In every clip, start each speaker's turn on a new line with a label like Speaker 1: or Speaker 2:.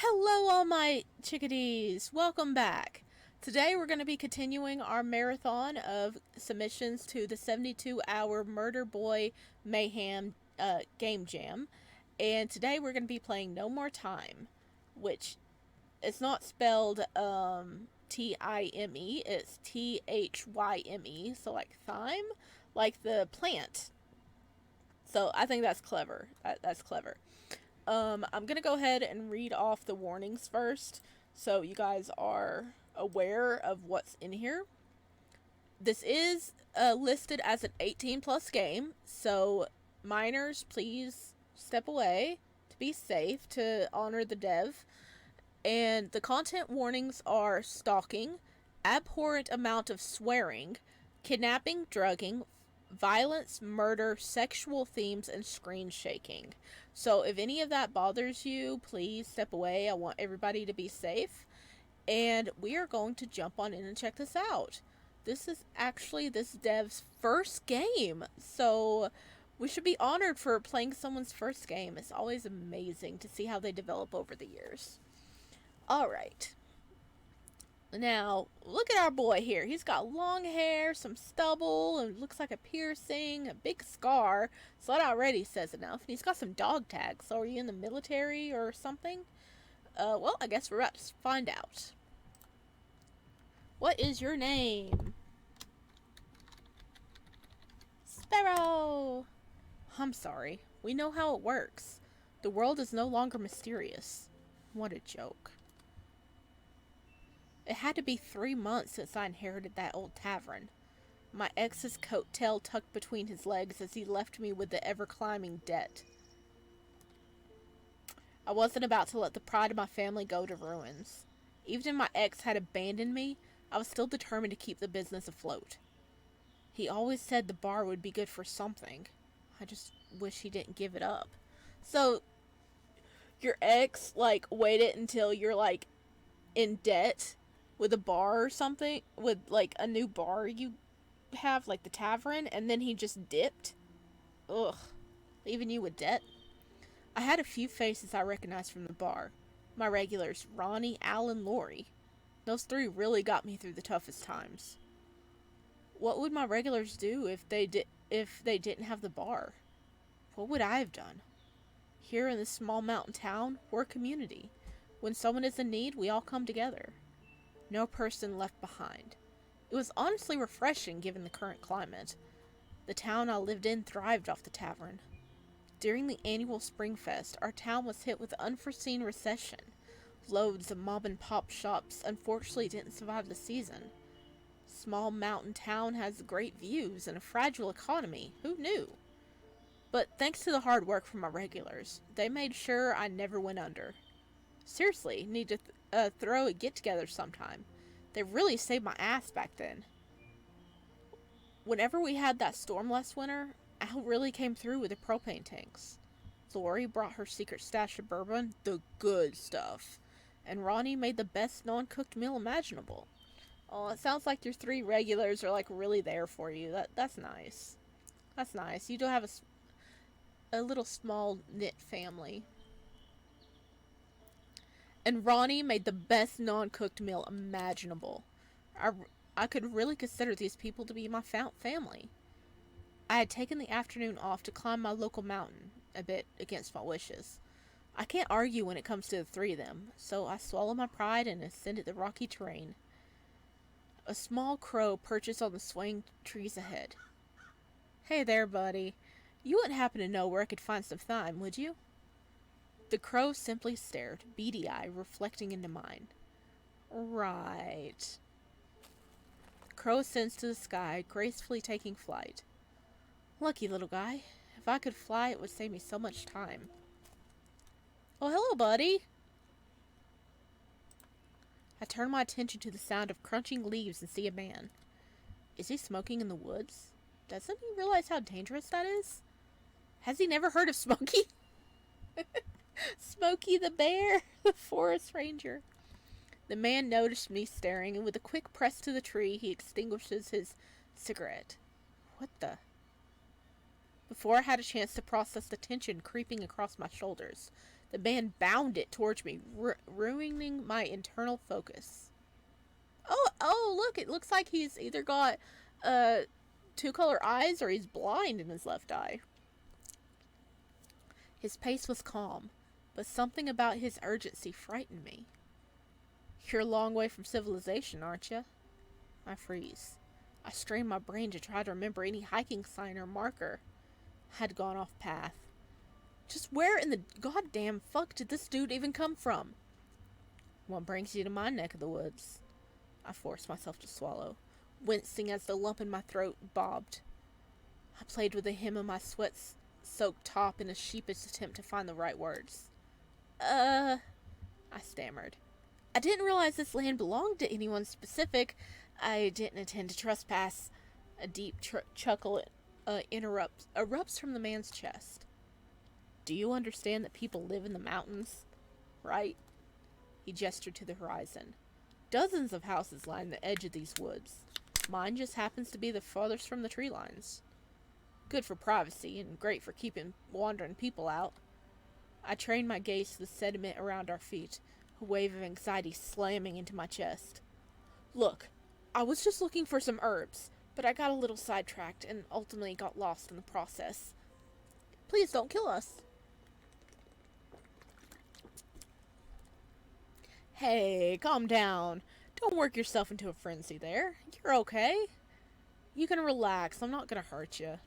Speaker 1: Hello, all my chickadees. Welcome back. Today, we're going to be continuing our marathon of submissions to the 72-hour Murder Boy Mayhem game jam. And today, we're going to be playing No More Time, which it's not spelled Time, it's Thyme, so like thyme, like the plant. So I think that's clever. That's clever. I'm gonna go ahead and read off the warnings first, so you guys are aware of what's in here. This is listed as an 18 plus game, so minors, please step away to be safe to honor the dev. And the content warnings are stalking, abhorrent amount of swearing, kidnapping, drugging, violence, murder, sexual themes, and screen shaking. So if any of that bothers you, please step away. I want everybody to be safe. And we are going to jump on in and check this out. This is actually this dev's first game. So we should be honored for playing someone's first game. It's always amazing to see how they develop over the years. Alright. Now, look at our boy here. He's got long hair, some stubble, and looks like a piercing, a big scar. So that already says enough. And he's got some dog tags. So are you in the military or something? Well, I guess we're about to find out. What is your name? Sparrow! I'm sorry. We know how it works. The world is no longer mysterious. What a joke. It had to be 3 months since I inherited that old tavern. My ex's coat tail tucked between his legs as he left me with the ever-climbing debt. I wasn't about to let the pride of my family go to ruins. Even if my ex had abandoned me, I was still determined to keep the business afloat. He always said the bar would be good for something. I just wish he didn't give it up. So, your ex, waited until you're, in debt with a bar or something, with a new bar you have, like the tavern, and then he just dipped? Ugh. Leaving you with debt? I had a few faces I recognized from the bar. My regulars, Ronnie, Al, and Lori. Those three really got me through the toughest times. What would my regulars do if they didn't have the bar? What would I have done? Here in this small mountain town, we're a community. When someone is in need, we all come together. No person left behind. It was honestly refreshing given the current climate. The town I lived in thrived off the tavern. During the annual Springfest, our town was hit with unforeseen recession. Loads of mom and pop shops unfortunately didn't survive the season. Small mountain town has great views and a fragile economy. Who knew? But thanks to the hard work from my regulars, they made sure I never went under. Seriously, need to throw a get-together sometime. They really saved my ass back then. Whenever we had that storm last winter, Al really came through with the propane tanks. Lori brought her secret stash of bourbon, the good stuff. And Ronnie made the best non-cooked meal imaginable. Oh, it sounds like your three regulars are really there for you. That's nice. That's nice. You do have a little small knit family. And Ronnie made the best non-cooked meal imaginable. I could really consider these people to be my family. I had taken the afternoon off to climb my local mountain, a bit against my wishes. I can't argue when it comes to the three of them, so I swallowed my pride and ascended the rocky terrain. A small crow perches on the swaying trees ahead. Hey there, buddy. You wouldn't happen to know where I could find some thyme, would you? The crow simply stared, beady eye reflecting into mine. Right. The crow ascends to the sky, gracefully taking flight. Lucky little guy. If I could fly, it would save me so much time. Oh, hello, buddy. I turn my attention to the sound of crunching leaves and see a man. Is he smoking in the woods? Doesn't he realize how dangerous that is? Has he never heard of Smokey? Smokey the bear, the forest ranger. The man noticed me staring, and with a quick press to the tree, he extinguishes his cigarette. What the? Before I had a chance to process the tension creeping across my shoulders, The man bounded towards me, ruining my internal focus. Oh, look, it looks like he's either got two-color eyes or he's blind in his left eye. His pace was calm, but something about his urgency frightened me. You're a long way from civilization, aren't you? I freeze. I strain my brain to try to remember any hiking sign or marker. Had gone off path. Just where in the goddamn fuck did this dude even come from? What brings you to my neck of the woods? I forced myself to swallow, wincing as the lump in my throat bobbed. I played with the hem of my sweat-soaked top in a sheepish attempt to find the right words. I stammered. I didn't realize this land belonged to anyone specific. I didn't intend to trespass. A deep chuckle erupts from the man's chest. Do you understand that people live in the mountains? Right? He gestured to the horizon. Dozens of houses line the edge of these woods. Mine just happens to be the farthest from the tree lines. Good for privacy and great for keeping wandering people out. I trained my gaze to the sediment around our feet, a wave of anxiety slamming into my chest. Look, I was just looking for some herbs, but I got a little sidetracked and ultimately got lost in the process. Please don't kill us. Hey, calm down. Don't work yourself into a frenzy there. You're okay. You can relax. I'm not gonna hurt you.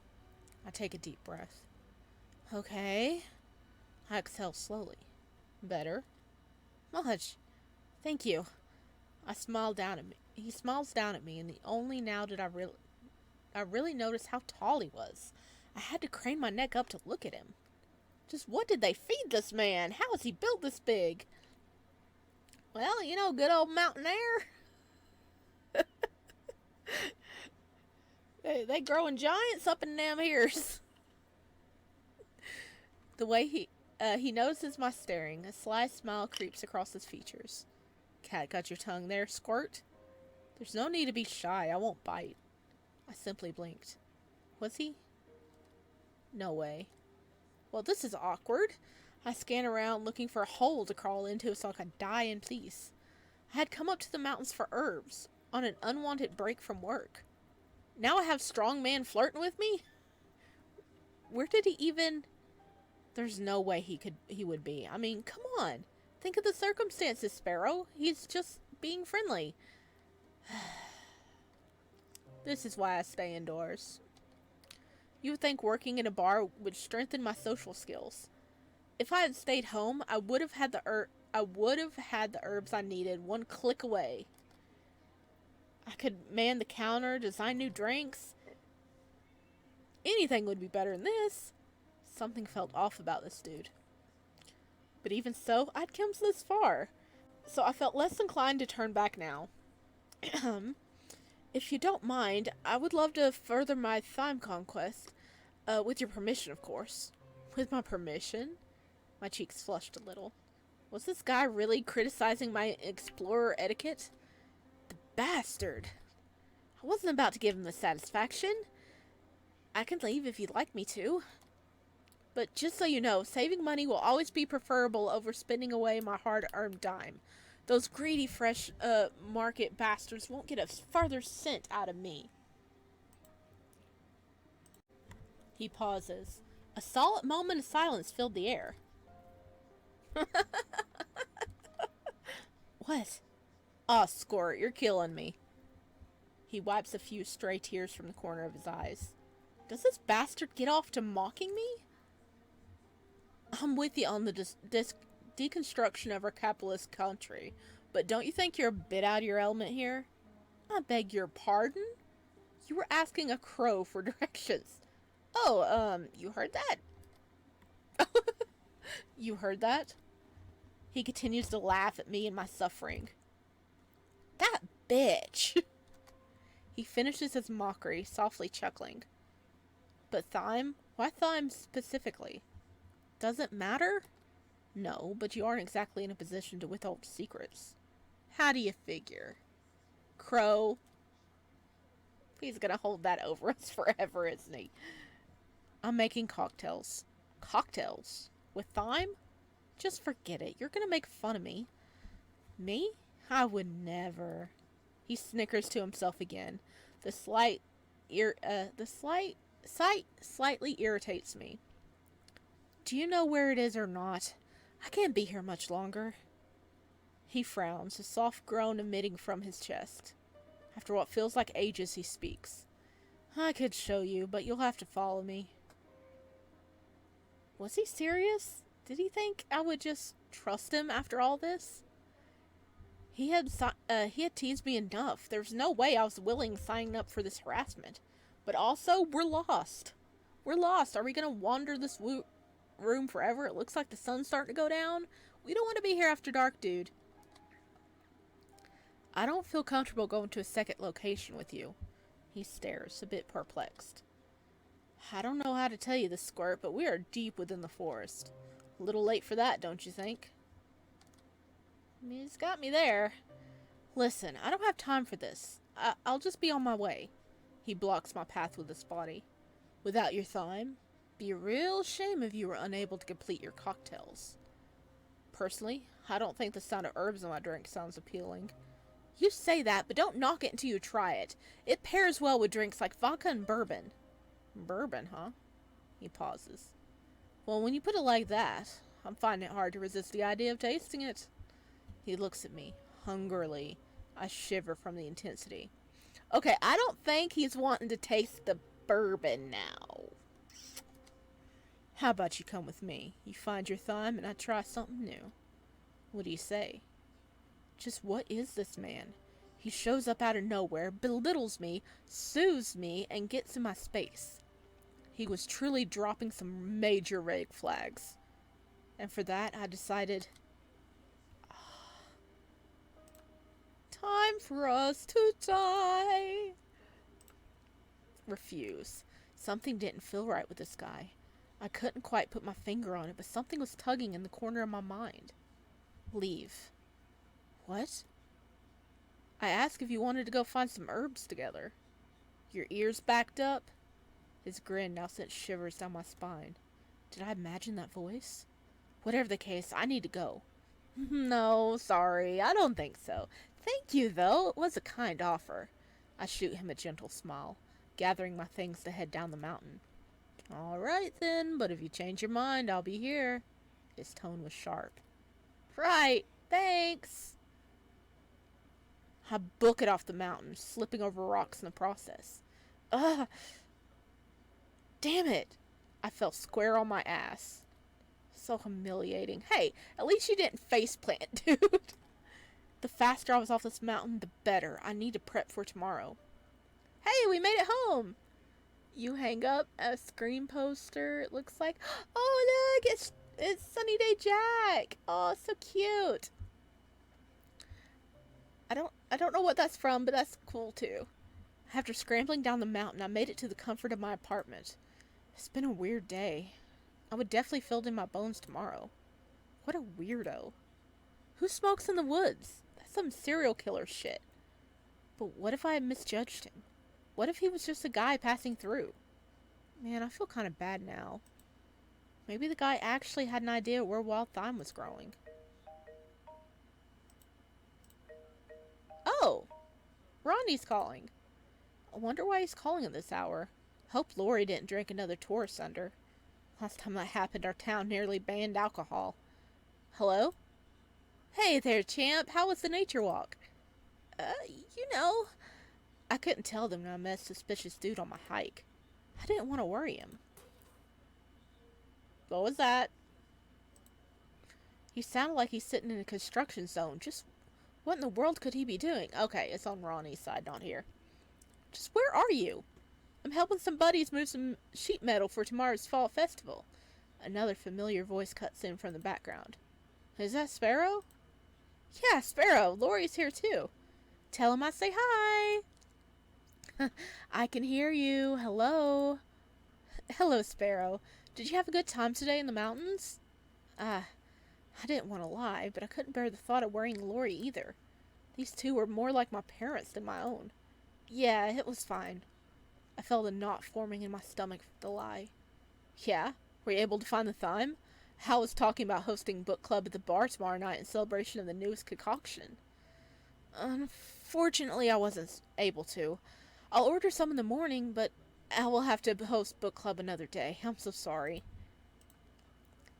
Speaker 1: I take a deep breath. Okay. I exhale slowly. Better. Much. Thank you. I smile down at me. He smiles down at me, and only now did I really notice how tall he was. I had to crane my neck up to look at him. Just what did they feed this man? How is he built this big? Well, you know, good old mountain air. they growing giants up in them ears. The way he notices my staring, a sly smile creeps across his features. Cat got your tongue there, squirt? There's no need to be shy, I won't bite. I simply blinked. Was he? No way. Well, this is awkward. I scan around looking for a hole to crawl into so I could die in peace. I had come up to the mountains for herbs, on an unwanted break from work. Now I have strong man flirting with me? Where did he even... There's no way he would be. I mean, come on. Think of the circumstances, Sparrow. He's just being friendly. This is why I stay indoors. You would think working in a bar would strengthen my social skills. If I had stayed home, I would have had the herbs I needed one click away. I could man the counter, design new drinks. Anything would be better than this. Something felt off about this dude. But even so, I'd come this far. So I felt less inclined to turn back now. If you don't mind, I would love to further my Thyme conquest. With your permission, of course. With my permission? My cheeks flushed a little. Was this guy really criticizing my explorer etiquette? The bastard! I wasn't about to give him the satisfaction. I can leave if you'd like me to. But just so you know, saving money will always be preferable over spending away my hard-earned dime. Those greedy fresh market bastards won't get a further cent out of me. He pauses. A solid moment of silence filled the air. What? Aw, Squirt, you're killing me. He wipes a few stray tears from the corner of his eyes. Does this bastard get off to mocking me? I'm with you on the deconstruction of our capitalist country, but don't you think you're a bit out of your element here? I beg your pardon? You were asking a crow for directions. Oh, you heard that? You heard that? He continues to laugh at me and my suffering. That bitch! He finishes his mockery, softly chuckling. But Thyme? Why Thyme specifically? Does it matter? No, but you aren't exactly in a position to withhold secrets. How do you figure? Crow. He's gonna hold that over us forever, isn't he? I'm making cocktails. Cocktails? With Thyme? Just forget it. You're gonna make fun of me. Me? I would never. He snickers to himself again. The slight, the sight slightly irritates me. Do you know where it is or not? I can't be here much longer. He frowns, a soft groan emitting from his chest. After what feels like ages, he speaks. I could show you, but you'll have to follow me. Was he serious? Did he think I would just trust him after all this? He had teased me enough. There was no way I was willing signing up for this harassment. But also, we're lost. We're lost. Are we gonna wander this room forever? It looks like the sun's starting to go down. We don't want to be here after dark, dude. I don't feel comfortable going to a second location with you. He stares, a bit perplexed. I don't know how to tell you this, Squirt, but we are deep within the forest. A little late for that, don't you think? He's got me there. Listen, I don't have time for this. I'll just be on my way. He blocks my path with his body. Without your thyme, be a real shame if you were unable to complete your cocktails. Personally, I don't think the sound of herbs in my drink sounds appealing. You say that, but don't knock it until you try it. It pairs well with drinks like vodka and bourbon. Bourbon, huh? He pauses. Well, when you put it like that, I'm finding it hard to resist the idea of tasting it. He looks at me, hungrily. I shiver from the intensity. Okay, I don't think he's wanting to taste the bourbon now. How about you come with me? You find your thyme and I try something new. What do you say? Just what is this man? He shows up out of nowhere, belittles me, soothes me, and gets in my space. He was truly dropping some major red flags. And for that, I decided, time for us to die. Refuse. Something didn't feel right with this guy. I couldn't quite put my finger on it, but something was tugging in the corner of my mind. Leave. What? I asked if you wanted to go find some herbs together. Your ears backed up? His grin now sent shivers down my spine. Did I imagine that voice? Whatever the case, I need to go. No, sorry, I don't think so. Thank you, though. It was a kind offer. I shoot him a gentle smile, gathering my things to head down the mountain. All right, then, but if you change your mind, I'll be here. His tone was sharp. Right, thanks. I book it off the mountain, slipping over rocks in the process. Ugh. Damn it. I fell square on my ass. So humiliating. Hey, at least you didn't faceplant, dude. The faster I was off this mountain, the better. I need to prep for tomorrow. Hey, we made it home. You hang up a screen poster, it looks like. Oh, look, it's Sunny Day Jack. Oh, so cute. I don't know what that's from, but that's cool too. After scrambling down the mountain, I made it to the comfort of my apartment. It's been a weird day. I would definitely feel it in my bones tomorrow. What a weirdo. Who smokes in the woods? That's some serial killer shit. But what if I had misjudged him? What if he was just a guy passing through? Man, I feel kind of bad now. Maybe the guy actually had an idea where wild thyme was growing. Oh! Ronnie's calling. I wonder why he's calling at this hour. Hope Lori didn't drink another Taurus under. Last time that happened, our town nearly banned alcohol. Hello? Hey there, champ. How was the nature walk? You know. I couldn't tell them I met a suspicious dude on my hike. I didn't want to worry him. What was that? He sounded like he's sitting in a construction zone. Just what in the world could he be doing? Okay, it's on Ronnie's side, not here. Just where are you? I'm helping some buddies move some sheet metal for tomorrow's fall festival. Another familiar voice cuts in from the background. Is that Sparrow? Yeah, Sparrow. Lori's here too. Tell him I say hi. I can hear you. Hello. Hello, Sparrow. Did you have a good time today in the mountains? I didn't want to lie, but I couldn't bear the thought of worrying Lori either. These two were more like my parents than my own. Yeah, it was fine. I felt a knot forming in my stomach for the lie. Yeah? Were you able to find the thyme? I was talking about hosting book club at the bar tomorrow night in celebration of the newest concoction. Unfortunately, I wasn't able to. I'll order some in the morning, but I will have to host book club another day. I'm so sorry.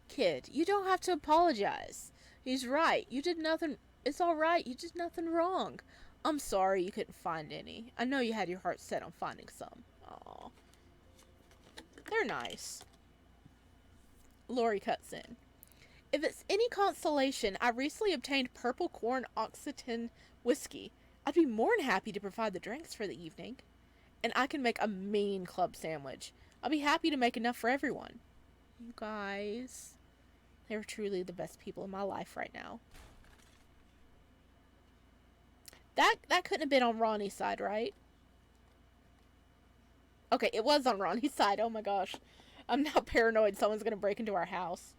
Speaker 1: Kid, you don't have to apologize. He's right. You did nothing. It's alright. You did nothing wrong. I'm sorry you couldn't find any. I know you had your heart set on finding some. Aw. They're nice. Lori cuts in. If it's any consolation, I recently obtained purple corn Occitan whiskey. I'd be more than happy to provide the drinks for the evening. And I can make a mean club sandwich. I'll be happy to make enough for everyone. You guys, they're truly the best people in my life right now. That couldn't have been on Ronnie's side, right? Okay, it was on Ronnie's side. Oh my gosh. I'm now paranoid someone's gonna break into our house.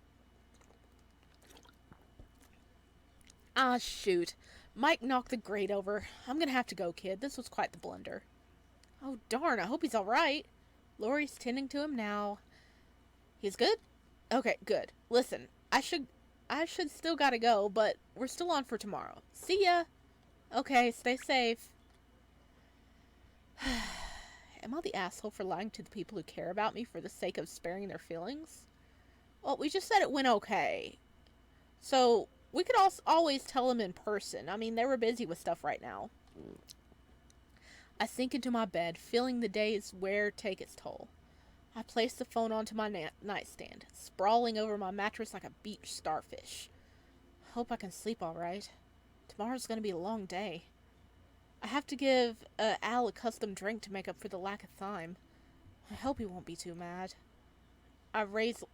Speaker 1: Ah, shoot. Mike knocked the grate over. I'm gonna have to go, kid. This was quite the blunder. Oh, darn. I hope he's alright. Lori's tending to him now. He's good? Okay, good. Listen, I should still gotta go, but we're still on for tomorrow. See ya! Okay, stay safe. Am I the asshole for lying to the people who care about me for the sake of sparing their feelings? Well, we just said it went okay. So, we could also always tell them in person. I mean, they were busy with stuff right now. I sink into my bed, feeling the day's wear take its toll. I place the phone onto my nightstand, sprawling over my mattress like a beach starfish. Hope I can sleep alright. Tomorrow's gonna be a long day. I have to give Al a custom drink to make up for the lack of thyme. I hope he won't be too mad. I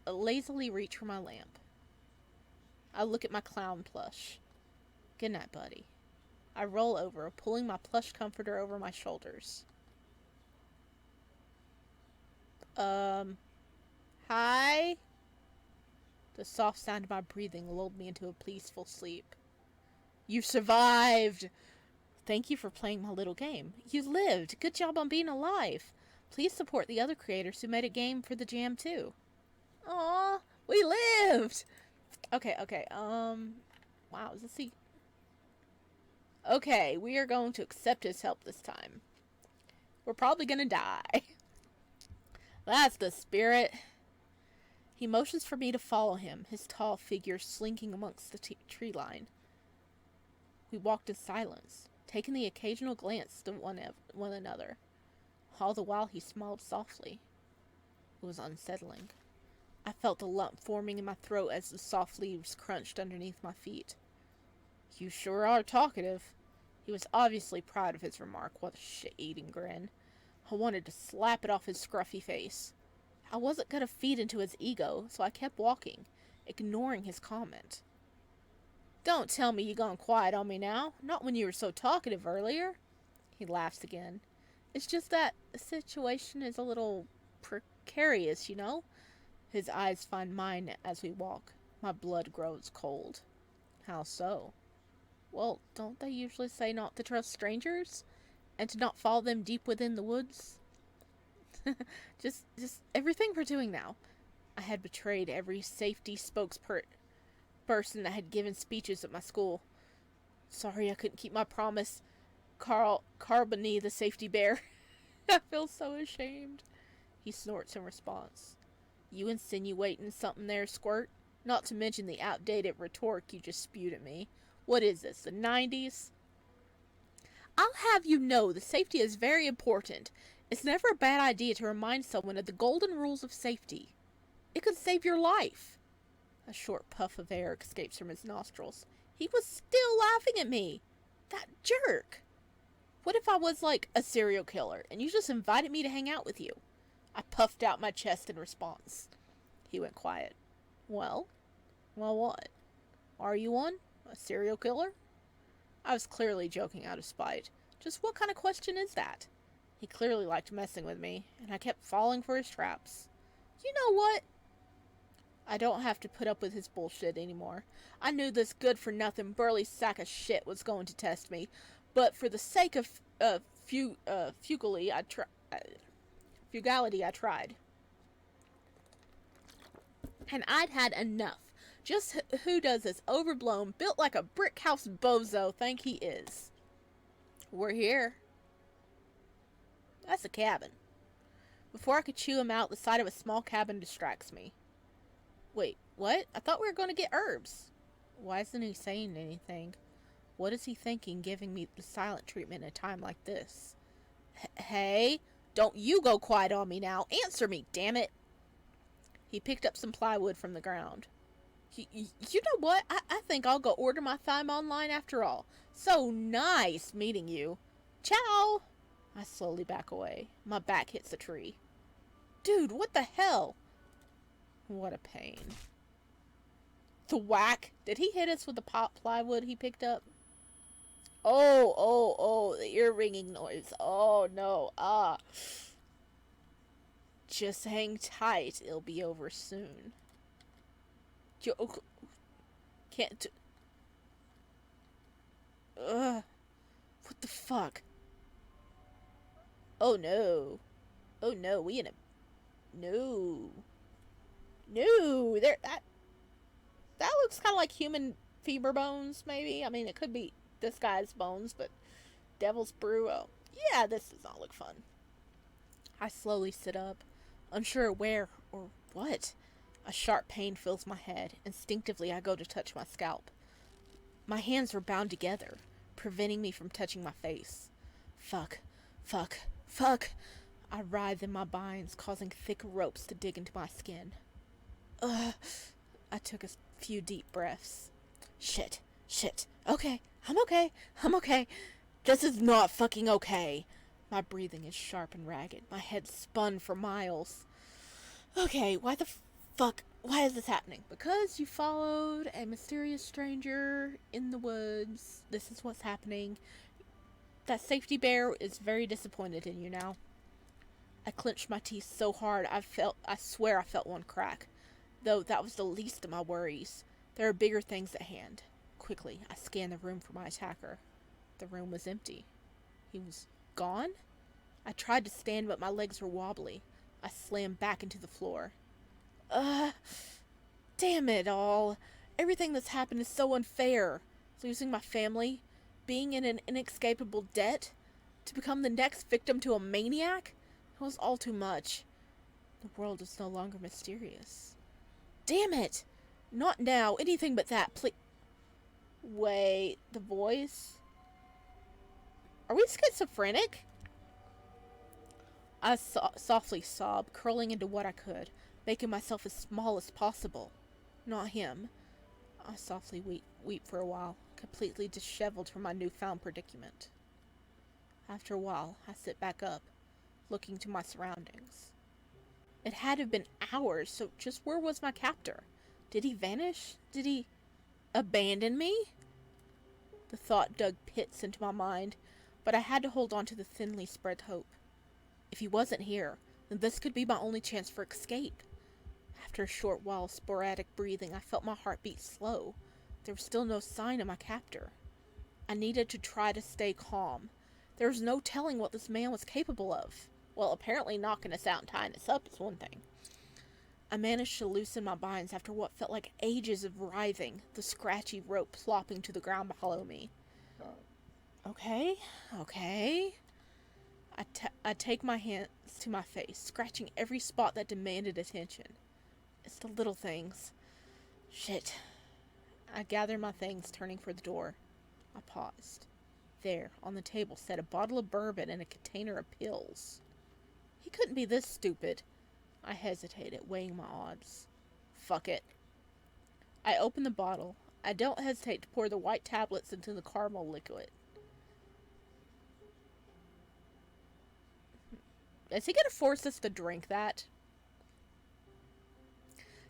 Speaker 1: lazily reach for my lamp. I look at my clown plush. Good night, buddy. I roll over, pulling my plush comforter over my shoulders. Hi? The soft sound of my breathing lulled me into a peaceful sleep. You survived! Thank you for playing my little game. You lived. Good job on being alive. Please support the other creators who made a game for the jam too. Aw, we lived! Okay. Wow, is this the... Okay, we are going to accept his help this time. We're probably gonna die. That's the spirit. He motions for me to follow him, his tall figure slinking amongst the tree line. We walked in silence, taking the occasional glance to one another. All the while he smiled softly. It was unsettling. I felt a lump forming in my throat as the soft leaves crunched underneath my feet. You sure are talkative. He was obviously proud of his remark. What a shit-eating grin. I wanted to slap it off his scruffy face. I wasn't going to feed into his ego, so I kept walking, ignoring his comment. Don't tell me you gone quiet on me now. Not when you were so talkative earlier. He laughs again. It's just that the situation is a little precarious, you know? His eyes find mine as we walk. My blood grows cold. How so? Well, don't they usually say not to trust strangers? And to not follow them deep within the woods? just everything we're doing now. I had betrayed every safety spokesperson that had given speeches at my school. Sorry I couldn't keep my promise. Carbony, the safety bear. I feel so ashamed. He snorts in response. You insinuating something there, Squirt? Not to mention the outdated retort you just spewed at me. What is this, the 90s? I'll have you know the safety is very important. It's never a bad idea to remind someone of the golden rules of safety. It could save your life. A short puff of air escapes from his nostrils. He was still laughing at me. That jerk. What if I was like a serial killer and you just invited me to hang out with you? I puffed out my chest in response. He went quiet. Well what? Are you one? A serial killer? I was clearly joking out of spite. Just what kind of question is that? He clearly liked messing with me, and I kept falling for his traps. You know what? I don't have to put up with his bullshit anymore. I knew this good-for-nothing burly sack of shit was going to test me, but for the sake of fugality, I tried. And I'd had enough. Just who does this overblown, built like a brick house bozo think he is? We're here. That's a cabin. Before I could chew him out, the sight of a small cabin distracts me. Wait, what? I thought we were going to get herbs. Why isn't he saying anything? What is he thinking, giving me the silent treatment at a time like this? Hey, don't you go quiet on me now. Answer me, damn it. He picked up some plywood from the ground. You know what? I think I'll go order my Thyme online after all. So nice meeting you. Ciao. I slowly back away. My back hits a tree. Dude, what the hell? What a pain. The whack. Did he hit us with the plywood he picked up? Oh, the ear ringing noise. Oh, no. Just hang tight. It'll be over soon. Can't. What the fuck? Oh, no. Oh, no. We in a... No. No. That looks kind of like human femur bones, maybe. I mean, it could be this guy's bones, but devil's brew. Oh, yeah, this does not look fun. I slowly sit up, unsure where or what. A sharp pain fills my head. Instinctively, I go to touch my scalp. My hands were bound together, preventing me from touching my face. Fuck. I writhe in my binds, causing thick ropes to dig into my skin. I took a few deep breaths. Shit. Okay, I'm okay. This is not fucking okay. My breathing is sharp and ragged. My head spun for miles. Okay, why is this happening? Because you followed a mysterious stranger in the woods. This is what's happening. That safety bear is very disappointed in you now. I clenched my teeth so hard I swear I felt one crack. Though that was the least of my worries. There are bigger things at hand. Quickly, I scanned the room for my attacker. The room was empty. He was gone? I tried to stand, but my legs were wobbly. I slammed back into the floor. Damn it all. Everything that's happened is so unfair. Losing my family, being in an inescapable debt, to become the next victim to a maniac? It was all too much. The world is no longer mysterious. Damn it! Not now. Anything but that, please. Wait, the voice? Are we schizophrenic? I softly sobbed, curling into what I could, making myself as small as possible. Not him. I softly weep for a while, completely disheveled from my newfound predicament. After a while, I sit back up, looking to my surroundings. It had to have been hours, so just where was my captor? Did he vanish? Did he abandon me? The thought dug pits into my mind, but I had to hold on to the thinly spread hope. If he wasn't here, then this could be my only chance for escape. After a short while of sporadic breathing, I felt my heart beat slow. There was still no sign of my captor. I needed to try to stay calm. There was no telling what this man was capable of. Well, apparently knocking us out and tying us up is one thing. I managed to loosen my binds after what felt like ages of writhing, the scratchy rope plopping to the ground below me. Okay. I take my hands to my face, scratching every spot that demanded attention. It's the little things. Shit. I gathered my things, turning for the door. I paused. There, on the table, sat a bottle of bourbon and a container of pills. He couldn't be this stupid. I hesitated, weighing my odds. Fuck it. I opened the bottle. I don't hesitate to pour the white tablets into the caramel liquid. Is he going to force us to drink that?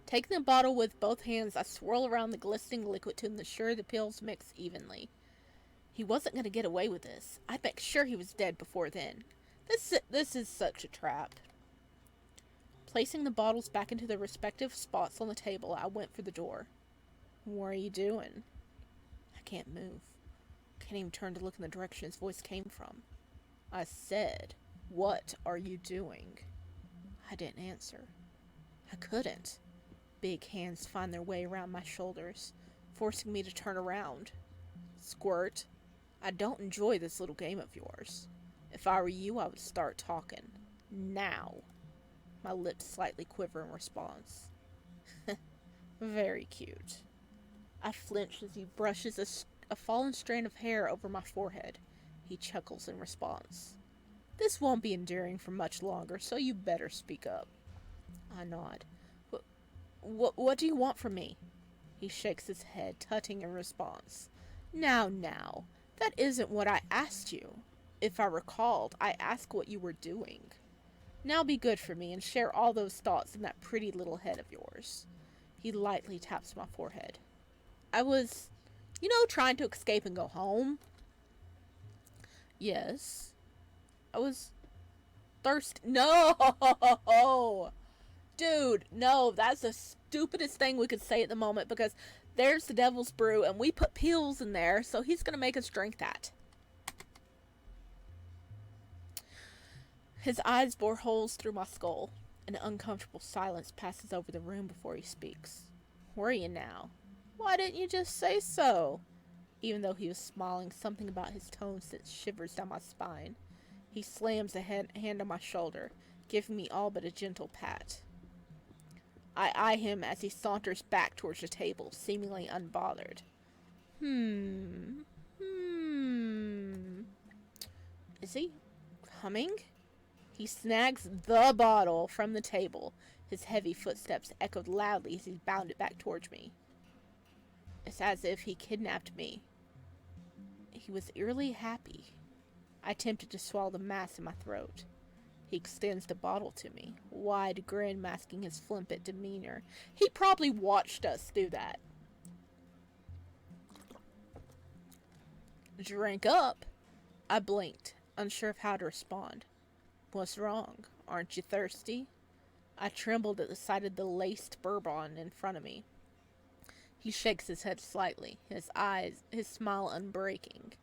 Speaker 1: Taking the bottle with both hands, I swirl around the glistening liquid to ensure the pills mix evenly. He wasn't going to get away with this. I'd make sure he was dead before then. This is such a trap. Placing the bottles back into their respective spots on the table, I went for the door. What are you doing? I can't move. Can't even turn to look in the direction his voice came from. I said, what are you doing? I didn't answer. I couldn't. Big hands find their way around my shoulders, forcing me to turn around. Squirt, I don't enjoy this little game of yours. If I were you, I would start talking. Now. My lips slightly quiver in response. Very cute. I flinch as he brushes a fallen strand of hair over my forehead. He chuckles in response. This won't be enduring for much longer, so you better speak up. I nod. What do you want from me? He shakes his head, tutting in response. Now, that isn't what I asked you. If I recalled, I asked what you were doing. Now be good for me and share all those thoughts in that pretty little head of yours. He lightly taps my forehead. I was, trying to escape and go home. Yes. I was thirsty. No! Dude, no, that's the stupidest thing we could say at the moment because there's the devil's brew and we put pills in there, so he's going to make us drink that. His eyes bore holes through my skull. An uncomfortable silence passes over the room before he speaks. Were you now? Why didn't you just say so? Even though he was smiling, something about his tone sent shivers down my spine. He slams a hand on my shoulder, giving me all but a gentle pat. I eye him as he saunters back towards the table, seemingly unbothered. Is he coming? He snags the bottle from the table. His heavy footsteps echoed loudly as he bounded back towards me. It's as if he kidnapped me. He was eerily happy. I attempted to swallow the mass in my throat. He extends the bottle to me, a wide grin masking his flippant demeanor. He probably watched us do that. Drink up. I blinked, unsure of how to respond. What's wrong? Aren't you thirsty? I trembled at the sight of the laced bourbon in front of me. He shakes his head slightly, his smile unbreaking.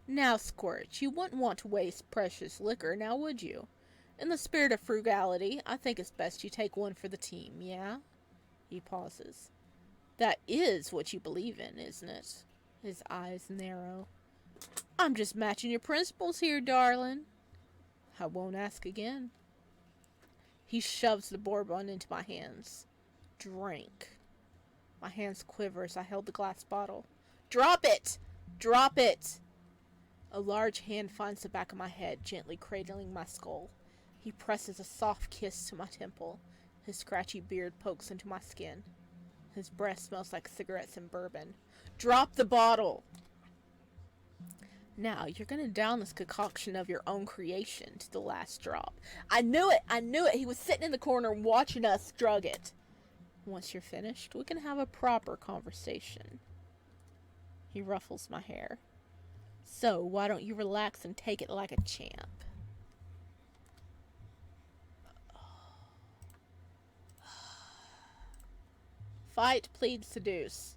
Speaker 1: Now, Squirt, you wouldn't want to waste precious liquor, now would you? In the spirit of frugality, I think it's best you take one for the team, yeah? He pauses. That is what you believe in, isn't it? His eyes narrow. I'm just matching your principles here, darling. I won't ask again. He shoves the bourbon into my hands. Drink. My hands quiver as I held the glass bottle. Drop it! Drop it! A large hand finds the back of my head, gently cradling my skull. He presses a soft kiss to my temple. His scratchy beard pokes into my skin. His breath smells like cigarettes and bourbon. Drop the bottle! Now, you're gonna down this concoction of your own creation to the last drop. I knew it! He was sitting in the corner watching us drug it. Once you're finished, we can have a proper conversation. He ruffles my hair. So, why don't you relax and take it like a champ? Fight, plead, seduce.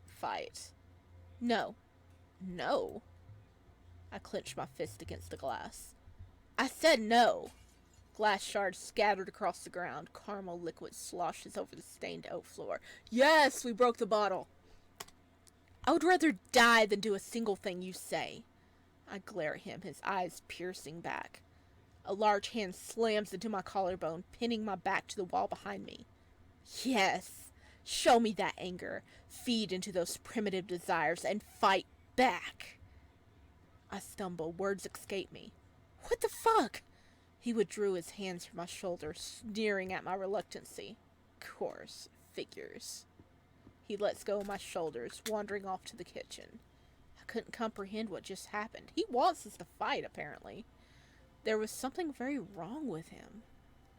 Speaker 1: Fight. No. No. I clenched my fist against the glass. I said no. Glass shards scattered across the ground. Caramel liquid sloshes over the stained oak floor. Yes, we broke the bottle. I would rather die than do a single thing you say. I glare at him, his eyes piercing back. A large hand slams into my collarbone, pinning my back to the wall behind me. Yes, show me that anger. Feed into those primitive desires and fight back. I stumble, words escape me. What the fuck? He withdrew his hands from my shoulders, sneering at my reluctancy. Course, figures. He lets go of my shoulders, wandering off to the kitchen. I couldn't comprehend what just happened. He wants us to fight, apparently. There was something very wrong with him.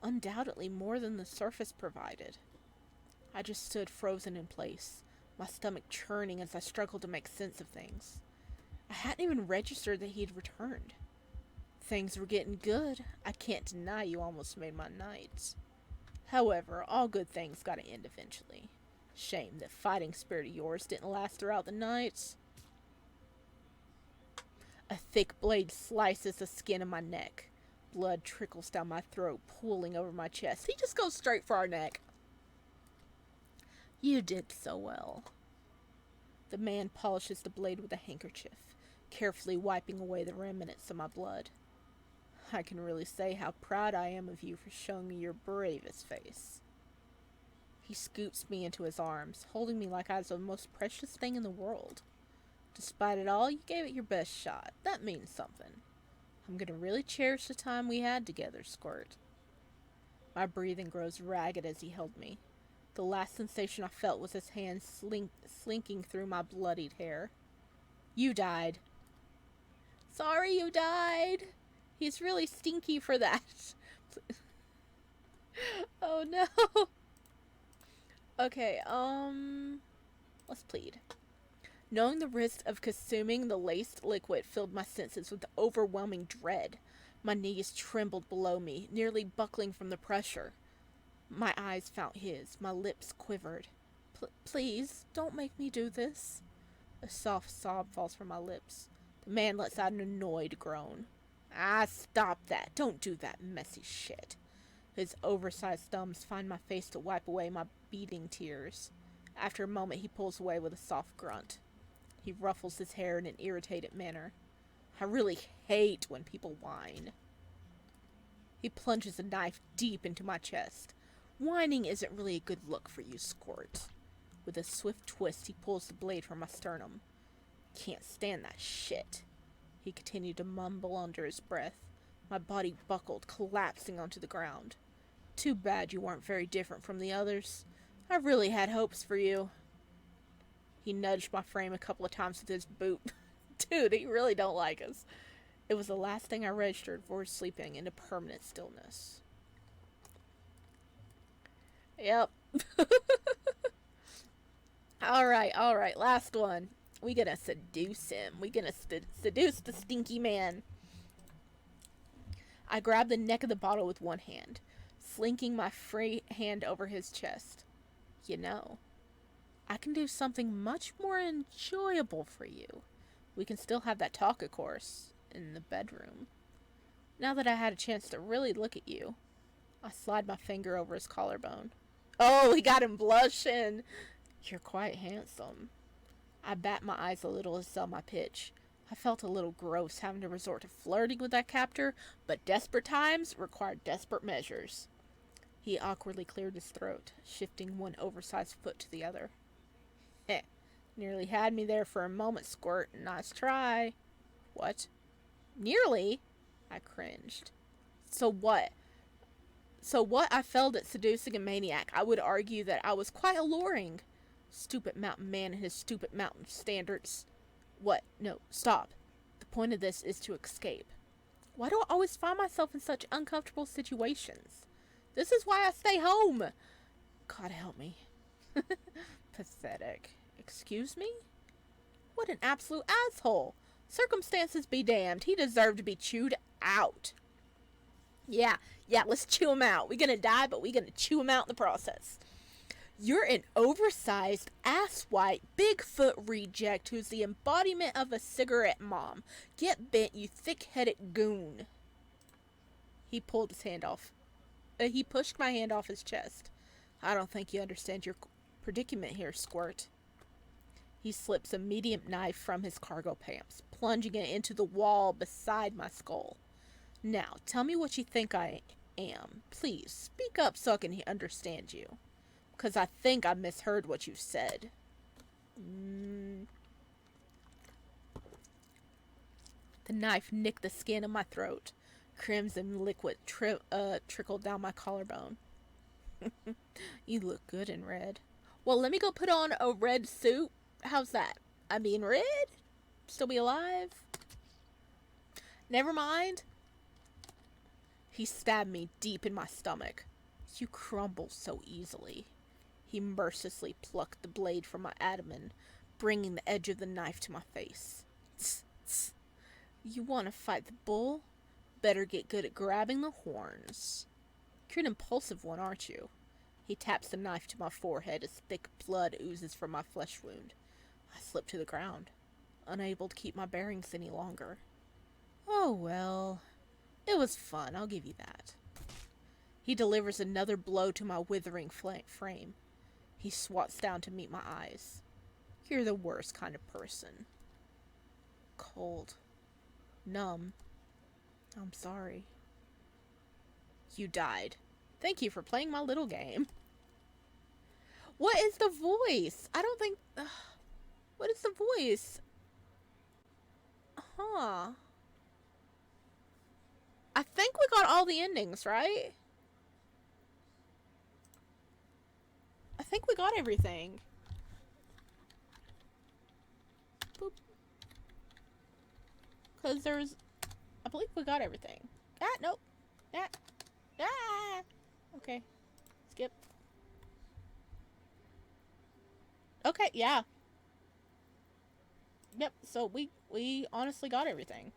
Speaker 1: Undoubtedly more than the surface provided. I just stood frozen in place, my stomach churning as I struggled to make sense of things. I hadn't even registered that he had returned. Things were getting good. I can't deny you almost made my night. However, all good things gotta end eventually. Shame that fighting spirit of yours didn't last throughout the night. A thick blade slices the skin of my neck. Blood trickles down my throat, pooling over my chest. He just goes straight for our neck. You did so well. The man polishes the blade with a handkerchief, carefully wiping away the remnants of my blood. I can really say how proud I am of you for showing me your bravest face. He scoops me into his arms, holding me like I was the most precious thing in the world. Despite it all, you gave it your best shot. That means something. I'm gonna really cherish the time we had together, Squirt. My breathing grows ragged as he held me. The last sensation I felt was his hand slinking through my bloodied hair. You died. Sorry you died. He's really stinky for that. Oh no. Okay, let's plead. Knowing the risk of consuming the laced liquid filled my senses with overwhelming dread. My knees trembled below me, nearly buckling from the pressure. My eyes found his. My lips quivered. Please, don't make me do this. A soft sob falls from my lips. The man lets out an annoyed groan. Ah, stop that. Don't do that messy shit. His oversized thumbs find my face to wipe away my beating tears. After a moment, he pulls away with a soft grunt. He ruffles his hair in an irritated manner. I really hate when people whine. He plunges a knife deep into my chest. Whining isn't really a good look for you, Squirt. With a swift twist, he pulls the blade from my sternum. Can't stand that shit. He continued to mumble under his breath. My body buckled, collapsing onto the ground. Too bad you weren't very different from the others. I really had hopes for you. He nudged my frame a couple of times with his boot. Dude, he really don't like us. It was the last thing I registered before sleeping into permanent stillness. Yep. Alright, last one. We gonna seduce him. We gonna seduce the stinky man. I grabbed the neck of the bottle with one hand, slinking my free hand over his chest. You know, I can do something much more enjoyable for you. We can still have that talk, of course, in the bedroom. Now that I had a chance to really look at you, I slide my finger over his collarbone. Oh, he got him blushing. You're quite handsome. I bat my eyes a little to sell my pitch. I felt a little gross having to resort to flirting with that captor, but desperate times required desperate measures. He awkwardly cleared his throat, shifting one oversized foot to the other. Heh, nearly had me there for a moment, Squirt. Nice try. What? Nearly? I cringed. So what? I failed at seducing a maniac. I would argue that I was quite alluring. Stupid mountain man and his stupid mountain standards. What? No, stop. The point of this is to escape. Why do I always find myself in such uncomfortable situations? This is why I stay home. God help me. Pathetic. Excuse me? What an absolute asshole. Circumstances be damned. He deserved to be chewed out. Yeah, let's chew him out. We're gonna die, but we're gonna chew him out in the process. You're an oversized, ass-white, Bigfoot reject who's the embodiment of a cigarette mom. Get bent, you thick-headed goon. He pulled his hand off. He pushed my hand off his chest. I don't think you understand your predicament here, Squirt. He slips a medium knife from his cargo pants, plunging it into the wall beside my skull. Now, tell me what you think I am. Please, speak up so I can understand you. Because I think I misheard what you said. The knife nicked the skin of my throat. Crimson liquid trickled down my collarbone. You look good in red. Well, let me go put on a red suit. How's that? I mean, red? Still be alive? Never mind. He stabbed me deep in my stomach. You crumble so easily. He mercilessly plucked the blade from my abdomen, bringing the edge of the knife to my face. Tss, tss. You want to fight the bull? Better get good at grabbing the horns. You're an impulsive one, aren't you? He taps the knife to my forehead as thick blood oozes from my flesh wound. I slip to the ground, unable to keep my bearings any longer. Oh well, it was fun, I'll give you that. He delivers another blow to my withering frame. He squats down to meet my eyes. You're the worst kind of person. Cold. Numb. I'm sorry. You died. Thank you for playing my little game. What is the voice? I don't think... what is the voice? Huh. I think we got all the endings, right? I think we got everything. Boop. Because there's... I believe we got everything. Ah, nope. Ah. Ah. Okay. Skip. Okay, yeah. Yep, so we honestly got everything.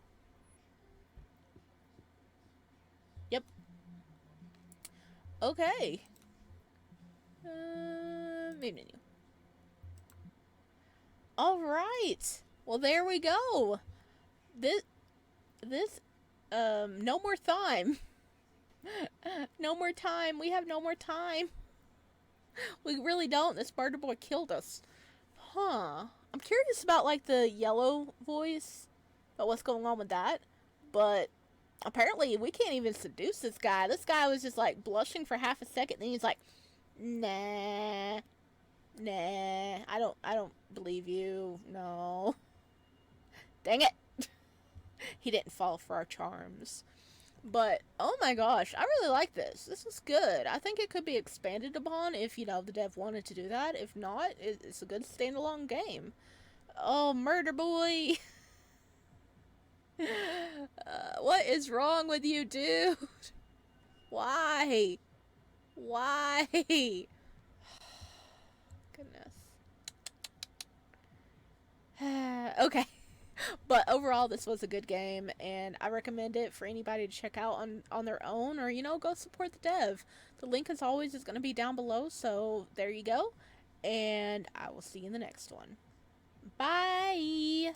Speaker 1: Yep. Okay. Main menu. All right. Well, there we go. This, no more Thyme. No more time. We have no more time. We really don't. This murder boy killed us. Huh. I'm curious about, like, the yellow voice. About what's going on with that. But apparently we can't even seduce this guy. This guy was just, like, blushing for half a second. Then he's like, nah. Nah. I don't believe you. No. Dang it. He didn't fall for our charms. But, oh my gosh, I really like this. This was good. I think it could be expanded upon if, you know, the dev wanted to do that. If not, it's a good standalone game. Oh, murder boy. What is wrong with you, dude? Why? Why? Goodness. Okay. But overall, this was a good game, and I recommend it for anybody to check out on their own, or, you know, go support the dev. The link, as always, is going to be down below, so there you go. And I will see you in the next one. Bye!